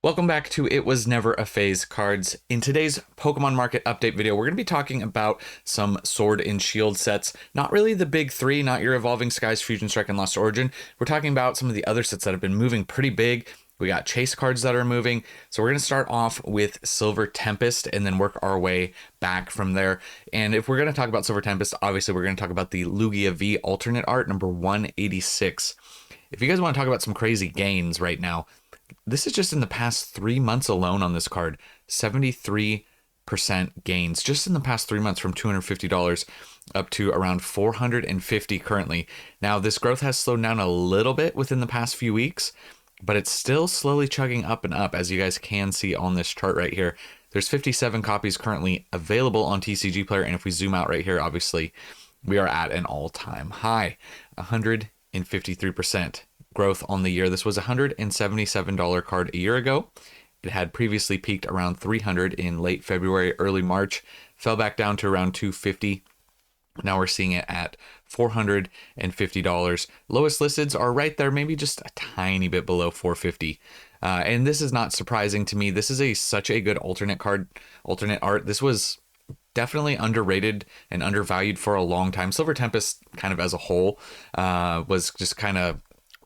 Welcome back to It Was Never a Phase cards. In today's Pokemon Market Update video, we're going to be talking about some Sword and Shield sets. Not really the big three, not your Evolving Skies, Fusion Strike, and Lost Origin. We're talking about some of the other sets that have been moving pretty big. We got chase cards that are moving. So we're going to start off with Silver Tempest and then work our way back from there. And if we're going to talk about Silver Tempest, obviously we're going to talk about the Lugia V alternate art number 186. If you guys want to talk about some crazy gains right now, this is just in the past 3 months alone on this card. 73% gains just in the past 3 months, from $250 up to around $450 currently. Now, this growth has slowed down a little bit within the past few weeks, but it's still slowly chugging up and up, as you guys can see on this chart right here. There's 57 copies currently available on TCG Player, and if we zoom out right here, obviously, we are at an all-time high, 153% growth on the year. This was a $177 card a year ago. It had previously peaked around $300 in late February, early March, fell back down to around $250. Now we're seeing it at $450. Lowest listeds are right there, maybe just a tiny bit below $450. And this is not surprising to me. This is such a good alternate art. This was definitely underrated and undervalued for a long time. Silver Tempest, kind of as a whole, was just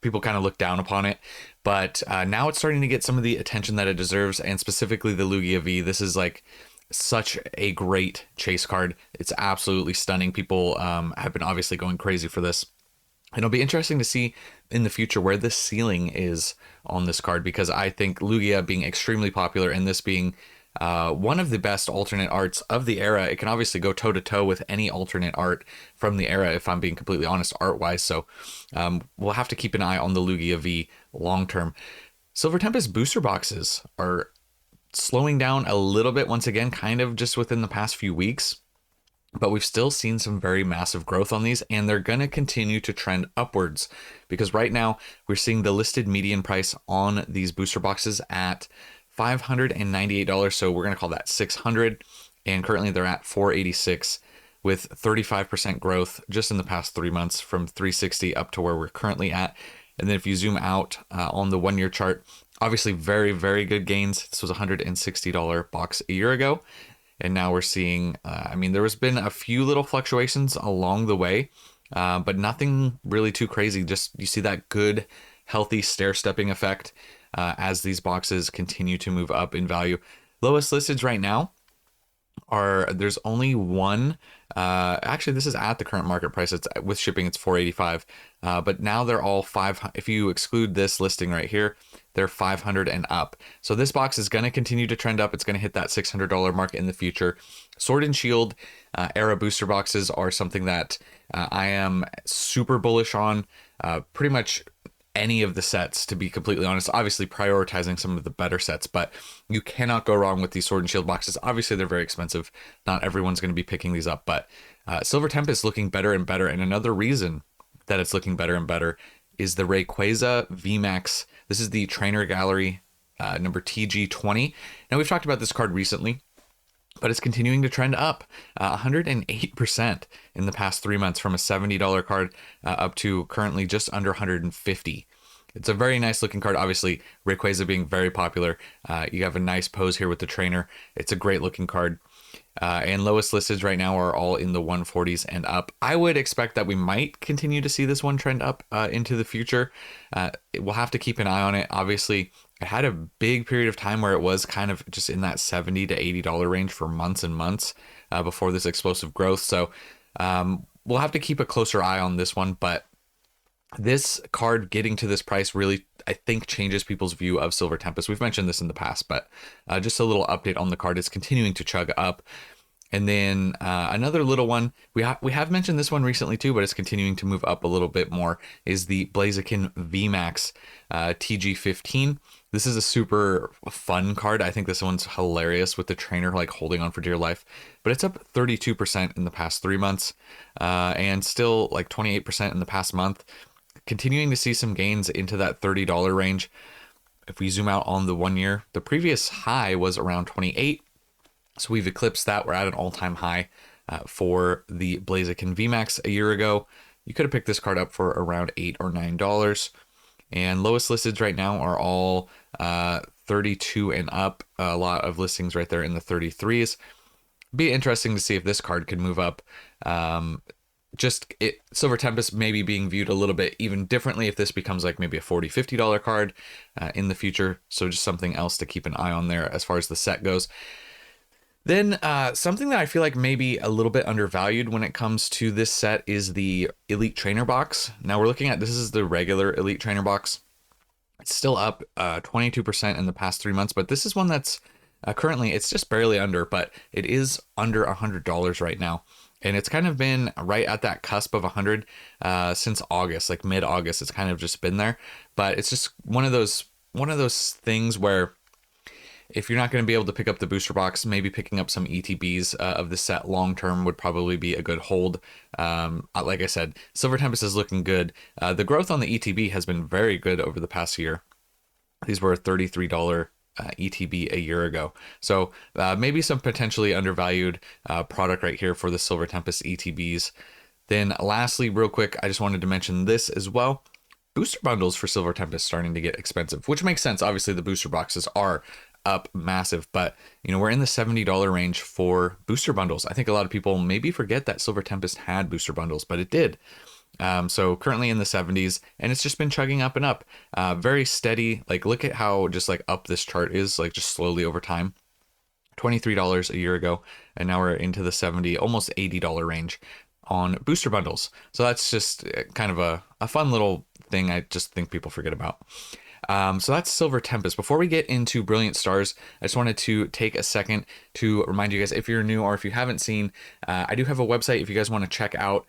people kind of look down upon it, but now it's starting to get some of the attention that it deserves, and specifically the Lugia V. This is like such a great chase card. It's absolutely stunning. People have been obviously going crazy for this. And it'll be interesting to see in the future where the ceiling is on this card, because I think Lugia being extremely popular and this being one of the best alternate arts of the era, it can obviously go toe-to-toe with any alternate art from the era, if I'm being completely honest, art-wise. So we'll have to keep an eye on the Lugia V long-term. Silver Tempest booster boxes are slowing down a little bit once again, kind of just within the past few weeks. But we've still seen some very massive growth on these, and they're going to continue to trend upwards, because right now we're seeing the listed median price on these booster boxes at $598, so we're going to call that $600, and currently they're at $486 with 35% growth just in the past 3 months, from $360 up to where we're currently at. And then if you zoom out on the 1 year chart, obviously very, very good gains. This was a $160 box a year ago, and now we're seeing, there has been a few little fluctuations along the way, but nothing really too crazy. Just you see that good, healthy stair-stepping effect as these boxes continue to move up in value. Lowest listeds right now there's only one. Actually, this is at the current market price. It's with shipping, it's $485. But now they're all if you exclude this listing right here, they're $500 and up. So this box is going to continue to trend up. It's going to hit that $600 mark in the future. Sword and Shield era booster boxes are something that I am super bullish on. Pretty much any of the sets, to be completely honest, obviously prioritizing some of the better sets, but you cannot go wrong with these Sword and Shield boxes. Obviously they're very expensive. Not everyone's going to be picking these up, but Silver Tempest is looking better and better. And another reason that it's looking better and better is the Rayquaza VMAX. This is the Trainer Gallery number TG20. Now, we've talked about this card recently, but it's continuing to trend up 108% in the past 3 months, from a $70 card up to currently just under $150. It's a very nice looking card. Obviously, Rayquaza being very popular. You have a nice pose here with the trainer. It's a great looking card. And lowest listeds right now are all in the 140s and up. I would expect that we might continue to see this one trend up into the future. We'll have to keep an eye on it. Obviously, it had a big period of time where it was kind of just in that $70 to $80 range for months and months before this explosive growth. So we'll have to keep a closer eye on this one. But this card getting to this price really, I think, changes people's view of Silver Tempest. We've mentioned this in the past, but just a little update on the card. It's continuing to chug up. And then another little one, we have mentioned this one recently too, but it's continuing to move up a little bit more, is the Blaziken VMAX TG15. This is a super fun card. I think this one's hilarious with the trainer like holding on for dear life, but it's up 32% in the past 3 months and still like 28% in the past month. Continuing to see some gains into that $30 range. If we zoom out on the 1 year, the previous high was around 28. So we've eclipsed that. We're at an all-time high for the Blaziken VMAX a year ago. You could have picked this card up for around $8 or $9. And lowest listeds right now are all 32 and up. A lot of listings right there in the 33s. Be interesting to see if this card could move up. Silver Tempest maybe being viewed a little bit even differently if this becomes like maybe a $40-$50 card in the future. So just something else to keep an eye on there as far as the set goes. Then something that I feel like maybe a little bit undervalued when it comes to this set is the Elite Trainer box. Now we're looking at, this is the regular Elite Trainer box. It's still up 22% in the past 3 months, but this is one that's currently, it's just barely under, but it is under $100 right now. And it's kind of been right at that cusp of 100 since August, like mid-August. It's kind of just been there, but it's just one of those things where if you're not going to be able to pick up the booster box, maybe picking up some ETBs of the set long term would probably be a good hold. Like I said, Silver Tempest is looking good. The growth on the ETB has been very good over the past year. These were $33 ETB a year ago. So maybe some potentially undervalued product right here for the Silver Tempest ETBs. Then lastly, real quick, I just wanted to mention this as well. Booster bundles for Silver Tempest starting to get expensive, which makes sense. Obviously, the booster boxes are up massive, but we're in the $70 range for booster bundles. I think a lot of people maybe forget that Silver Tempest had booster bundles, but it did. So currently in the 70s, and it's just been chugging up and up, very steady. Like look at how just like up this chart is, like just slowly over time. $23 a year ago, and now we're into the $70, almost $80 range on booster bundles. So that's just kind of a fun little thing I just think people forget about. So that's Silver Tempest. Before we get into Brilliant Stars, I just wanted to take a second to remind you guys, if you're new or if you haven't seen, I do have a website if you guys want to check out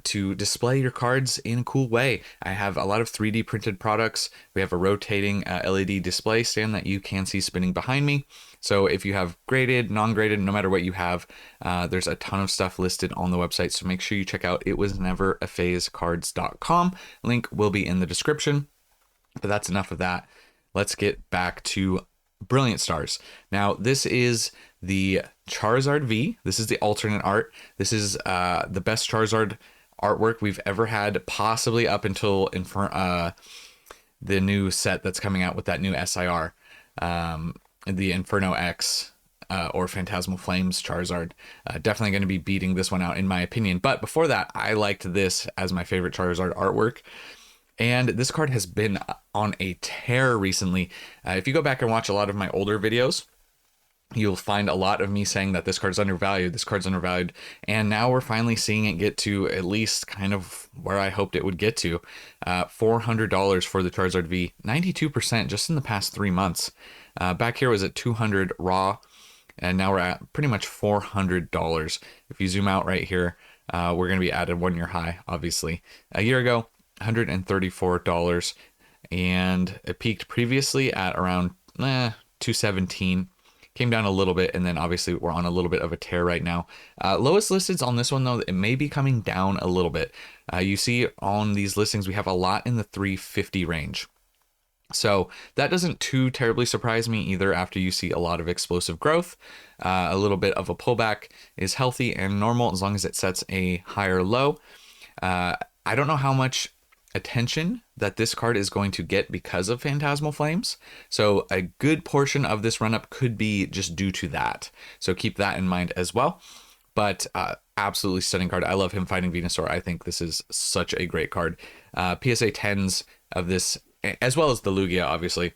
to display your cards in a cool way. I have a lot of 3D printed products. We have a rotating LED display stand that you can see spinning behind me. So if you have graded, non-graded, no matter what you have, there's a ton of stuff listed on the website. So make sure you check out itwasneveraPhasecards.com. Link will be in the description. But that's enough of that. Let's get back to Brilliant Stars. Now, this is the Charizard V. This is the alternate art. This is the best Charizard artwork we've ever had, possibly up until the new set that's coming out with that new SIR, the Inferno X or Phantasmal Flames Charizard. Definitely going to be beating this one out in my opinion. But before that, I liked this as my favorite Charizard artwork. And this card has been on a tear recently. If you go back and watch a lot of my older videos, you'll find a lot of me saying that this card's undervalued, this card's undervalued. And now we're finally seeing it get to at least kind of where I hoped it would get to. $400 for the Charizard V, 92% just in the past 3 months. Back here was at 200 raw, and now we're at pretty much $400. If you zoom out right here, we're going to be at a 1-year high, obviously. A year ago, $134, and it peaked previously at around $217. Came down a little bit, and then obviously we're on a little bit of a tear right now. Lowest listeds on this one, though, it may be coming down a little bit. You see on these listings, we have a lot in the 350 range. So that doesn't too terribly surprise me either after you see a lot of explosive growth. A little bit of a pullback is healthy and normal as long as it sets a higher low. I don't know how much attention that this card is going to get because of Phantasmal Flames. So a good portion of this run up could be just due to that. So keep that in mind as well. But absolutely stunning card. I love him fighting Venusaur. I think this is such a great card. PSA 10s of this, as well as the Lugia, obviously,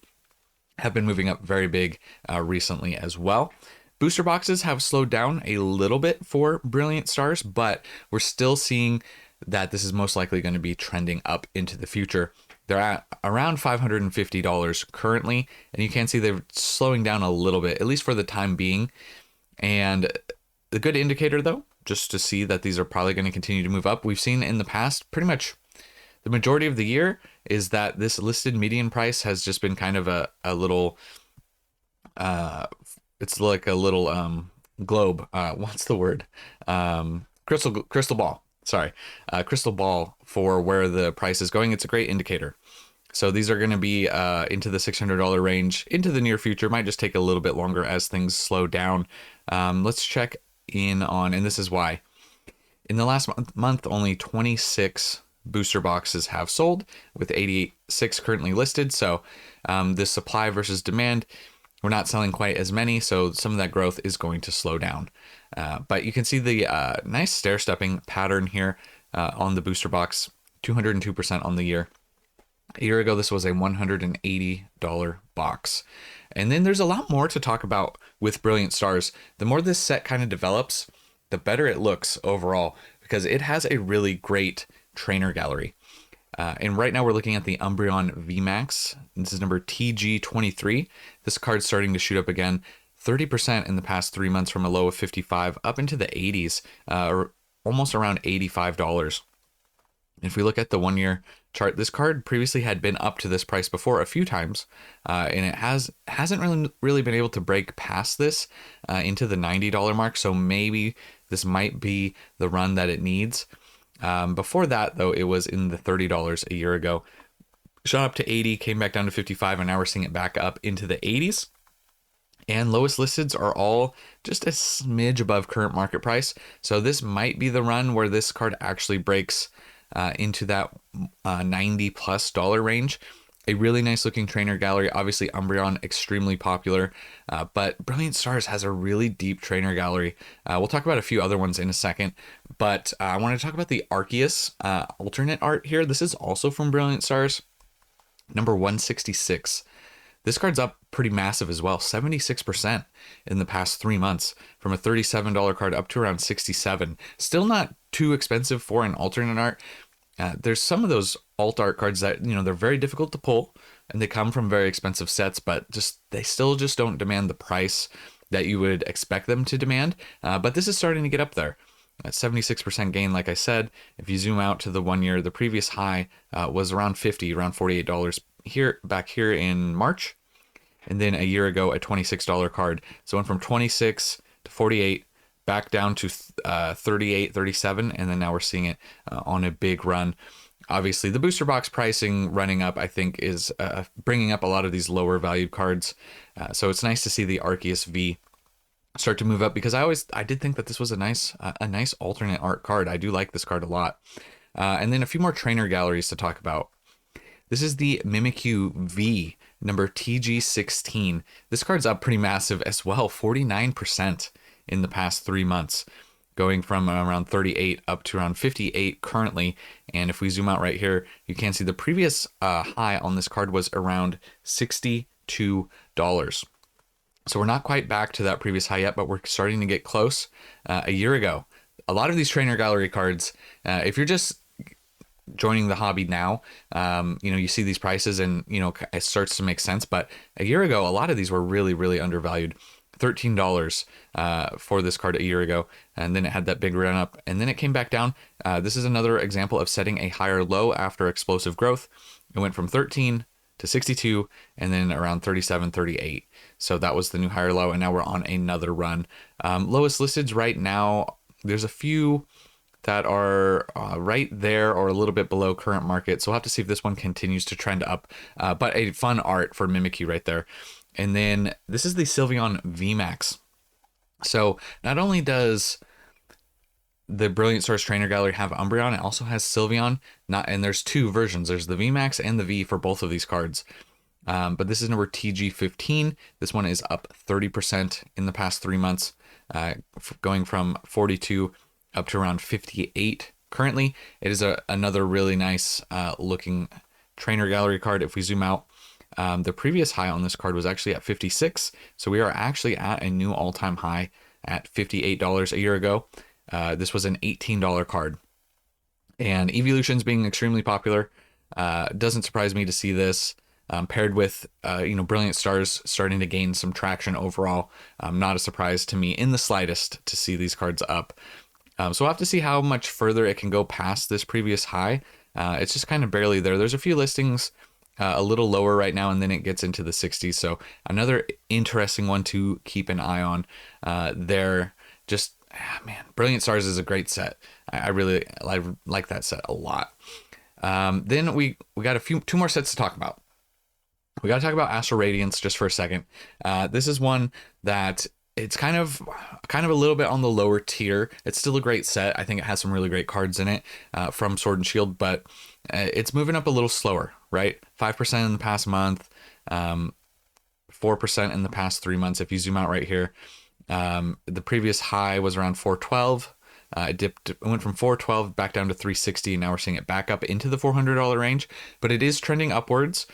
have been moving up very big recently as well. Booster boxes have slowed down a little bit for Brilliant Stars, but we're still seeing that this is most likely going to be trending up into the future. They're at around $550 currently, and you can see they're slowing down a little bit, at least for the time being. And the good indicator, though, just to see that these are probably going to continue to move up, we've seen in the past, pretty much the majority of the year, is that this listed median price has just been kind of a little, it's like a little globe. What's the word? Crystal ball. Sorry, crystal ball for where the price is going. It's a great indicator. So these are going to be into the $600 range into the near future. Might just take a little bit longer as things slow down. Let's check in on, and this is why. In the last month only 26 booster boxes have sold, with 86 currently listed. So the supply versus demand, we're not selling quite as many, so some of that growth is going to slow down. But you can see the nice stair-stepping pattern here on the booster box, 202% on the year. A year ago, this was a $180 box. And then there's a lot more to talk about with Brilliant Stars. The more this set kind of develops, the better it looks overall, because it has a really great trainer gallery. And right now we're looking at the Umbreon VMAX. This is number TG23. This card's starting to shoot up again, 30% in the past 3 months, from a low of 55 up into the 80s, or almost around $85. If we look at the 1 year chart, this card previously had been up to this price before a few times, and it hasn't really been able to break past this into the $90 mark. So maybe this might be the run that it needs. Before that, though, it was in the $30 a year ago. Shot up to 80, came back down to 55, and now we're seeing it back up into the 80s. And lowest listeds are all just a smidge above current market price. So this might be the run where this card actually breaks into that $90+ range. A really nice looking trainer gallery. Obviously Umbreon, extremely popular, but Brilliant Stars has a really deep trainer gallery. We'll talk about a few other ones in a second, but I want to talk about the Arceus alternate art here. This is also from Brilliant Stars, number 166. This card's up pretty massive as well, 76% in the past 3 months, from a $37 card up to around $67. Still not too expensive for an alternate art. There's some of those alt art cards that, they're very difficult to pull, and they come from very expensive sets, but they still just don't demand the price that you would expect them to demand. But this is starting to get up there. 76% gain, like I said. If you zoom out to the 1 year, the previous high was around around $48 back here in March, and then a year ago a $26 card. So it went from 26 to 48, back down to 38, 37, and then now we're seeing it on a big run. Obviously, the booster box pricing running up, I think, is bringing up a lot of these lower valued cards. So it's nice to see the Arceus V start to move up, because I did think that this was a nice alternate art card. I do like this card a lot. And then a few more trainer galleries to talk about. This is the Mimikyu V, number TG16. This card's up pretty massive as well, 49% in the past 3 months, going from around 38 up to around 58 currently. And if we zoom out right here, you can see the previous high on this card was around $62. So we're not quite back to that previous high yet, but we're starting to get close. A year ago, a lot of these trainer gallery cards, if you're just joining the hobby now, you see these prices and, it starts to make sense. But a year ago, a lot of these were really, really undervalued. $13 for this card a year ago, and then it had that big run up, and then it came back down. This is another example of setting a higher low after explosive growth. It went from 13 to 62, and then around 37, 38. So that was the new higher low, and now we're on another run. Lowest listeds right now, there's a few that are right there or a little bit below current market. So we'll have to see if this one continues to trend up. But a fun art for Mimikyu right there. And then this is the Sylveon VMAX. So not only does the Brilliant Stars Trainer Gallery have Umbreon, it also has Sylveon. And there's two versions. There's the VMAX and the V for both of these cards. But this is number TG15. This one is up 30% in the past 3 months, going from 42 up to around 58 currently. It is another really nice looking trainer gallery card. If we zoom out, the previous high on this card was actually at 56. So we are actually at a new all-time high at $58 a year ago. This was an $18 card. And Evolutions being extremely popular, doesn't surprise me to see this paired with Brilliant Stars starting to gain some traction overall. Not a surprise to me in the slightest to see these cards up. So we'll have to see how much further it can go past this previous high. It's just kind of barely there. There's a few listings a little lower right now, and then it gets into the 60s. So another interesting one to keep an eye on there. Just, man, Brilliant Stars is a great set. I really like that set a lot. Then we got two more sets to talk about. We got to talk about Astral Radiance just for a second. This is one that it's kind of a little bit on the lower tier. It's still a great set. I think it has some really great cards in it from Sword and Shield, but it's moving up a little slower, right? 5% in the past month, 4% in the past 3 months. If you zoom out right here, the previous high was around 412. It went from 412 back down to 360. Now we're seeing it back up into the $400 range, but it is trending upwards.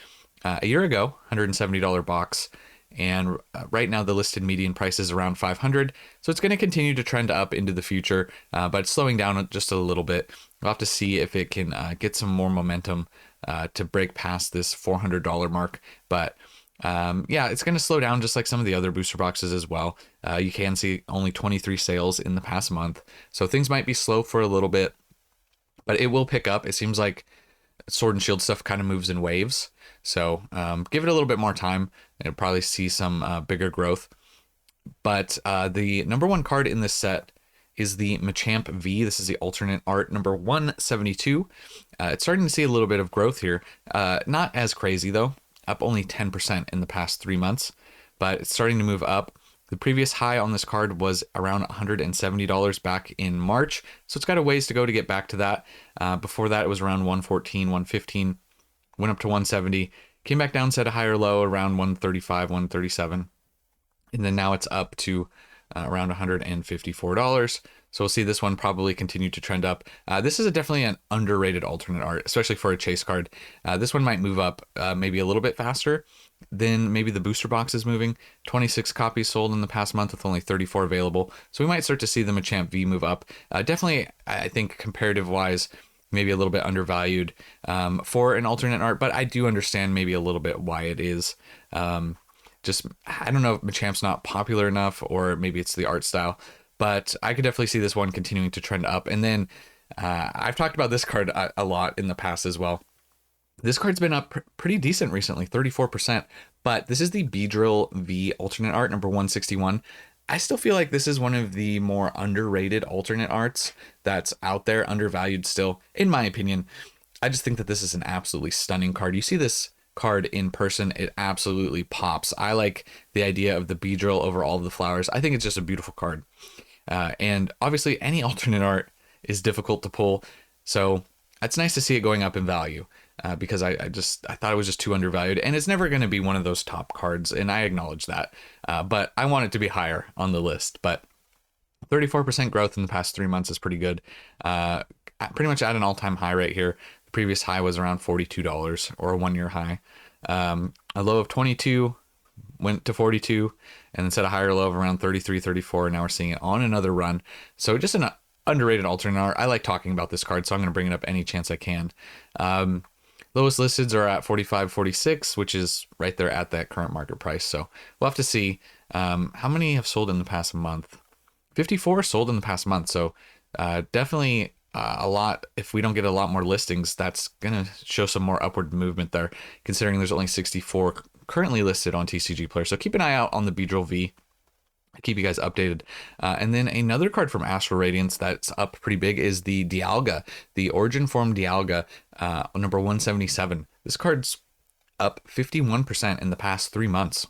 A year ago, $170 box. And right now the listed median price is around 500. So it's going to continue to trend up into the future, but it's slowing down just a little bit. We'll have to see if it can get some more momentum to break past this $400 mark. But yeah, it's going to slow down just like some of the other booster boxes as well. You can see only 23 sales in the past month. So things might be slow for a little bit, but it will pick up. It seems like Sword and Shield stuff kind of moves in waves. So give it a little bit more time and you'll probably see some bigger growth. But the number one card in this set is the Machamp V. This is the alternate art number 172. It's starting to see a little bit of growth here. Not as crazy though, up only 10% in the past 3 months, but it's starting to move up. The previous high on this card was around $170 back in March, so it's got a ways to go to get back to that. Before that, it was around 114, 115, went up to 170, came back down, set a higher low around 135, 137, and then now it's up to around $154. So we'll see this one probably continue to trend up. This is definitely an underrated alternate art, especially for a chase card. This one might move up maybe a little bit faster than maybe the booster box is moving. 26 copies sold in the past month with only 34 available. So we might start to see the Machamp V move up. Definitely, I think comparative wise, maybe a little bit undervalued for an alternate art, but I do understand maybe a little bit why it is. Just, I don't know if Machamp's not popular enough or maybe it's the art style, but I could definitely see this one continuing to trend up. And then I've talked about this card a lot in the past as well. This card's been up pretty decent recently, 34%, but this is the Beedrill V alternate art number 161. I still feel like this is one of the more underrated alternate arts that's out there, undervalued still, in my opinion. I just think that this is an absolutely stunning card. You see this card in person, it absolutely pops. I like the idea of the Beedrill over all of the flowers. I think it's just a beautiful card. And obviously any alternate art is difficult to pull. So it's nice to see it going up in value because I thought it was just too undervalued, and it's never going to be one of those top cards. And I acknowledge that, but I want it to be higher on the list. But 34% growth in the past 3 months is pretty good. Pretty much at an all-time high right here. The previous high was around $42 or a 1 year high. A low of 22 went to 42 and then set a higher low of around 33, 34. Now we're seeing it on another run. So just an underrated alternate art. I like talking about this card, so I'm going to bring it up any chance I can. Lowest listeds are at 45, 46, which is right there at that current market price. So we'll have to see how many have sold in the past month. 54 sold in the past month. So definitely a lot. If we don't get a lot more listings, that's going to show some more upward movement there, considering there's only 64 currently listed on TCG Player. So keep an eye out on the Beedrill V. Keep you guys updated. And then another card from Astral Radiance that's up pretty big is the Dialga, the Origin Form Dialga, number 177. This card's up 51% in the past 3 months,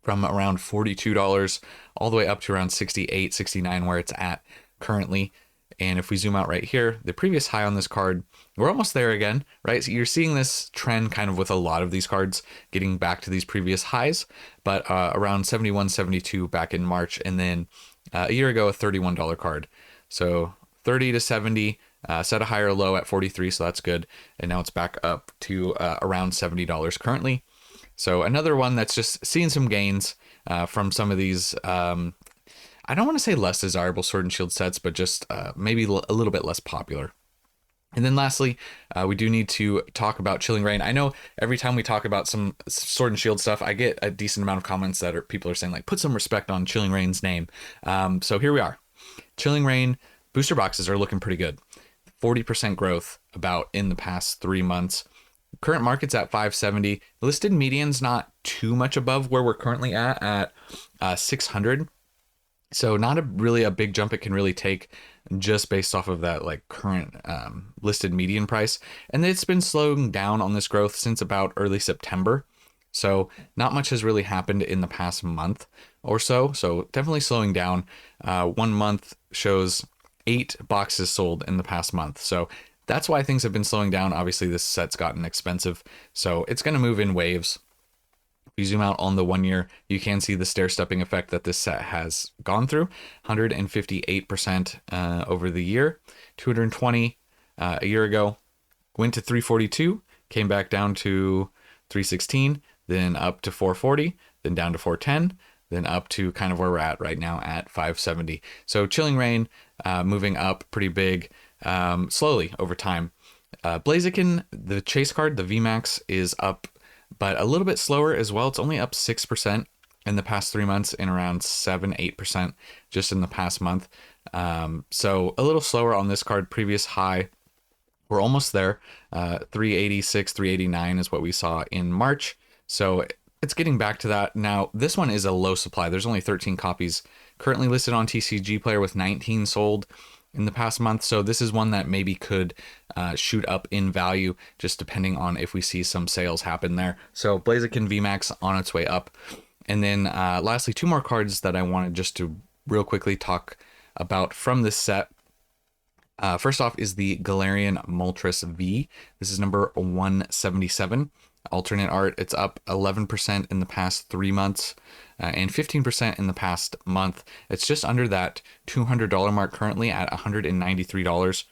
from around $42 all the way up to around 68, 69 where it's at currently. And if we zoom out right here, the previous high on this card, we're almost there again, right? So you're seeing this trend kind of with a lot of these cards getting back to these previous highs, but around 71, 72 back in March. And then a year ago, a $31 card. So 30 to 70, set a higher low at 43. So that's good. And now it's back up to around $70 currently. So another one that's just seeing some gains from some of these, I don't want to say less desirable Sword and Shield sets, but just maybe a little bit less popular. And then lastly, we do need to talk about Chilling Reign. I know every time we talk about some Sword and Shield stuff, I get a decent amount of comments that people are saying, like, put some respect on Chilling Reign's name. So here we are. Chilling Reign booster boxes are looking pretty good. 40% growth about in the past 3 months. Current market's at 570. Listed median's not too much above where we're currently at 600. So not really a big jump it can really take just based off of that like current listed median price. And it's been slowing down on this growth since about early September. So not much has really happened in the past month or so. So definitely slowing down. 1 month shows 8 boxes sold in the past month. So that's why things have been slowing down. Obviously, this set's gotten expensive, so it's going to move in waves. If you zoom out on the 1 year, you can see the stair-stepping effect that this set has gone through. 158% over the year, 220 a year ago, went to 342, came back down to 316, then up to 440, then down to 410, then up to kind of where we're at right now at 570. So Chilling Reign moving up pretty big, slowly over time. Blaziken, the chase card, the VMAX, is up, but a little bit slower as well. It's only up 6% in the past 3 months and around 7-8% just in the past month. So a little slower on this card. Previous high, we're almost there. 386, 389 is what we saw in March. So it's getting back to that. Now, this one is a low supply. There's only 13 copies currently listed on TCG Player with 19 sold in the past month. So this is one that maybe could shoot up in value, just depending on if we see some sales happen there. So Blaziken VMAX on its way up. And then lastly, 2 more cards that I wanted just to real quickly talk about from this set. First off is the Galarian Moltres V. This is number 177. Alternate art. It's up 11% in the past 3 months and 15% in the past month. It's just under that $200 mark currently at $193,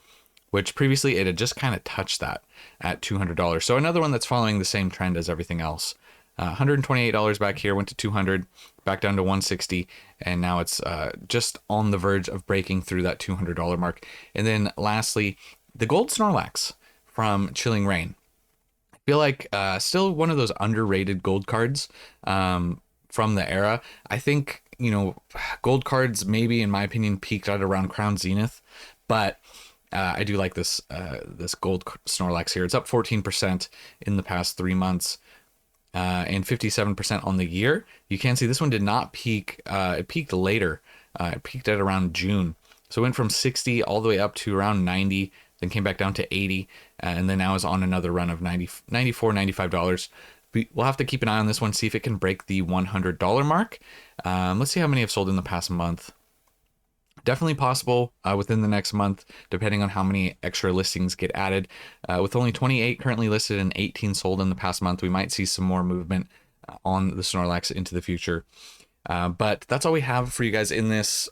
which previously it had just kind of touched that at $200. So another one that's following the same trend as everything else. $128 back here, went to 200, back down to 160, and now it's just on the verge of breaking through that $200 mark. And then lastly, the Gold Snorlax from Chilling Reign. I feel like still one of those underrated gold cards from the era. I think, you know, gold cards maybe, in my opinion, peaked out around Crown Zenith, but I do like this this gold Snorlax here. It's up 14% in the past 3 months. And 57% on the year. You can see this one did not peak. It peaked later. It peaked at around June. So it went from 60 all the way up to around 90, then came back down to 80, and then now is on another run of $94, $95. We'll have to keep an eye on this one, see if it can break the $100 mark. Let's see how many have sold in the past month. Definitely possible within the next month, depending on how many extra listings get added. With only 28 currently listed and 18 sold in the past month, we might see some more movement on the Snorlax into the future. But that's all we have for you guys in this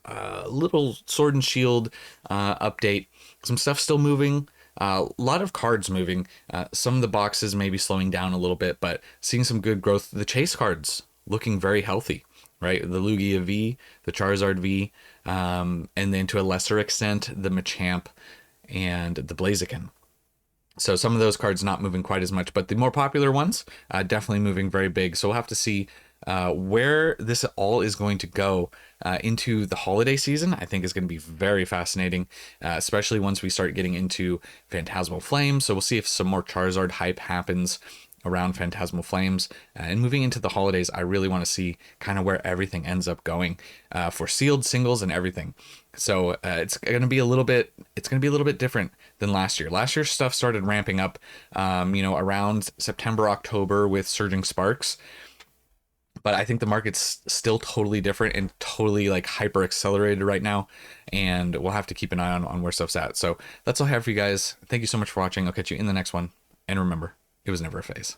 little Sword and Shield update. Some stuff still moving. A lot of cards moving. Some of the boxes maybe slowing down a little bit, but seeing some good growth. The chase cards looking very healthy, right? The Lugia V, the Charizard V, and then to a lesser extent, the Machamp and the Blaziken. So some of those cards not moving quite as much, but the more popular ones definitely moving very big. So we'll have to see where this all is going to go into the holiday season. I think is going to be very fascinating, especially once we start getting into Phantasmal Flames. So we'll see if some more Charizard hype happens around Phantasmal Flames. And moving into the holidays, I really want to see kind of where everything ends up going for sealed singles and everything. So it's going to be a little bit different than last year. Last year's stuff started ramping up, around September, October with Surging Sparks. But I think the market's still totally different and totally like hyper accelerated right now. And we'll have to keep an eye on where stuff's at. So that's all I have for you guys. Thank you so much for watching. I'll catch you in the next one. And remember, it was never a phase.